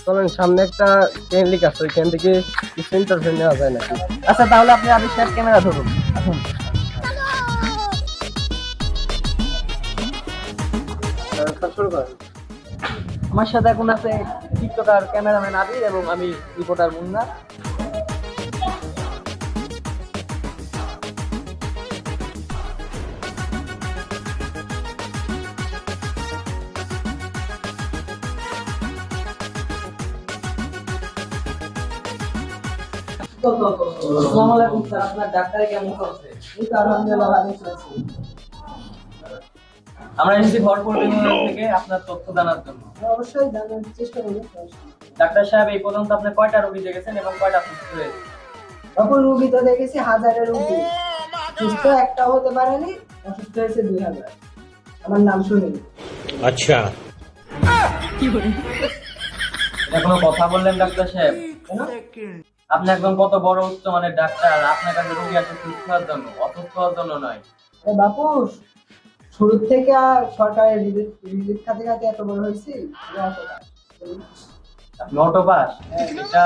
চলেন সামনে একটা ক্লিনিক আছে, ওইখান থেকে কিছু ইন্টারভিউ নেওয়া যায় নাকি? আচ্ছা তাহলে আপনি আবির সাহেব ক্যামেরা ধরুন, আসুন। শুরু করেন। আমার সাথে এখন আছে টিকটকার ক্যামেরাম্যান আবির এবং আমি রিপোর্টার মুন্না। আসসালামু আলাইকুম স্যার, আপনার ডাক্তারে কেমন চলছে? এই তো আলহামদুলিল্লাহ ভালো চলছে। আমরা এসেছি ভরপুর বিনোদন থেকে আপনার তথ্য জানার জন্য। অবশ্যই জানার চেষ্টা করবো। ডাক্তার সাহেব, এই পর্যন্ত আপনি কয়টা রোগী দেখেছেন এবং কয়টা সুস্থ হয়েছে? তখন রুগী তো দেখেছি হাজারের রুগী, সুস্থ একটা হতে পারেনি, অসুস্থ হয়েছে 2000। আমার নাম শুনিনি। अच्छा এটা কোনো কথা বললেন ডাক্তার সাহেব? কেন? আপনি একদম কত বড় উচ্চমানের ডাক্তার, আর আপনার কাছে রোগী আছে সুস্থ হওয়ার জন্য, অসুস্থ হওয়ার জন্য নয়। আরে বাপু, শুরু থেকে আর সরকারের রিলিফ খাতে খাতে এত বড় হয়েছি। আপনি অটো পাস? এটা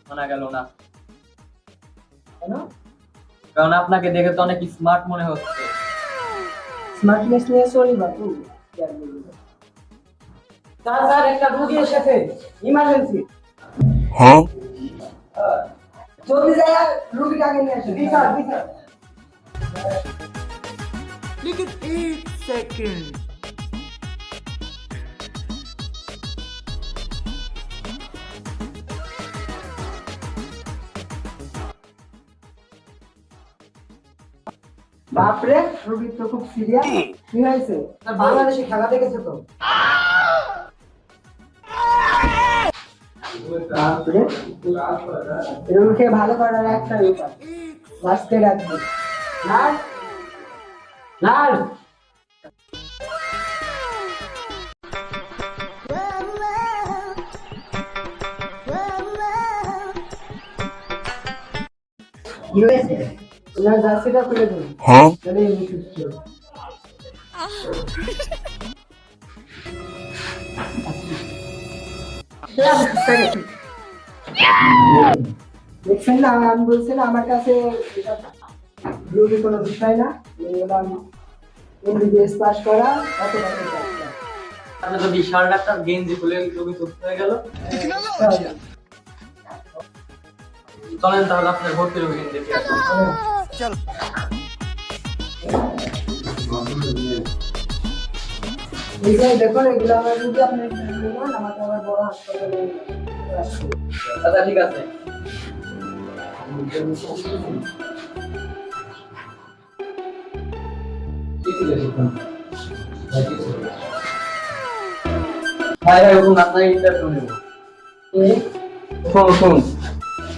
মানা গেল না, কেন? কারণ আপনাকে দেখে তো অনেক স্মার্ট মনে হচ্ছে। স্মার্টনেস নিয়ে চলি বাপু। কি আর বলবো? স্যার স্যার, একটা রুগী এসেছে, ইমার্জেন্সি। हाँ জলদি যায় রুগীটাকে নিয়ে আসে। জি স্যার, জি স্যার। लेकिन एक सेकंड বাপরে, রোগী তো খুব সিরিয়াস। কি হয়েছে? বাংলাদেশে খেলা দেখেছো তো? বাপরে, রোগীকে ভালো করার একটা উপায়, মাস্কে রাখবে। Nurse, nurse. কি হয়েছে? ওনার জার্সিটা খুলে দিন। हाँ তাহলে এমনি সুস্থ। দেখছেন না, আমি বলছি না আমার কাছে রোগী কোনো বিষয় না। এমবিবিএস পাস করা, কত টাকা চাই? আপনি তো বিশাল ডাক্তার, গেঞ্জি খুলে রোগী সুস্থ হয়ে গেল। চলেন তাহলে আপনার ভর্তি রোগী দেখে আসুন। এই যে দেখুন, এগুলো আমার রুগী, আপনার আমাকে আবার বড় হাসপাতালে রাখছে। আচ্ছা ঠিক আছে। ভাই ভাই, ওরকম আপনার ইন্টারভিউ নেব। শুনুন,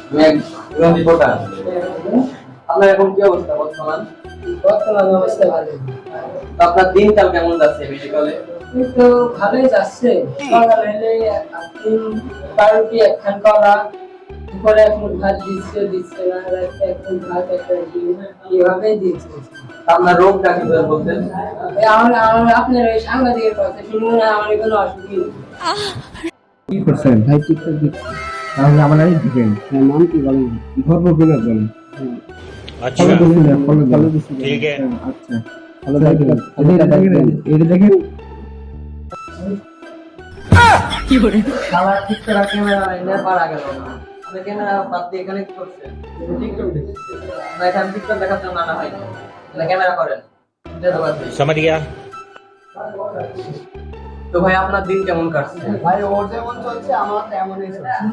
আমি একজন রিপোর্টার। আপনার এখন কি অবস্থা বর্তমান? বর্তমান অবস্থা ভালো। তো আপনার দিনকাল কেমন যাচ্ছে মেডিকেলে? কিন্তু ভালোই যাচ্ছে। সকাল হলে দিন 12টি একখান করা, দুপুরে এক মুঠ ভাত দিচ্ছে, দিচ্ছে না, রাতে এক মুঠ ভাত, একটা ডিম, এইভাবেই দিচ্ছে। আপনার রোগটা কি বলতেন? আপনার ওই সাংবাদিকের কথা শুনুন না, আমার কোনো অসুবিধা নেই। কি করছেন ভাই? টিকটক দেখছি, তাহলে আমার আগে দিবেন। নাম কি বলেন? ভরপুর বিনোদন। अच्छा ফলো দিছি। ठीक है আচ্ছা, ফলো দেখেন। এটা দেখেন। শালা টিকটক ক্যামেরা লাইনে পারা গেল না। আপনি ক্যামেরা বাদ দিয়ে এখানে কি করছেন? টিকটক দেখছেন? না, এখানে টিকটক দেখার জন্য আনা হয়নি। না, ক্যামেরা করেন। এটা তো বাদ দিন। समझ गया তো ভাই, আপনার দিন কেমন কাটছে? ভাই ওর যেমন চলছে আমার তেমনই চলছে।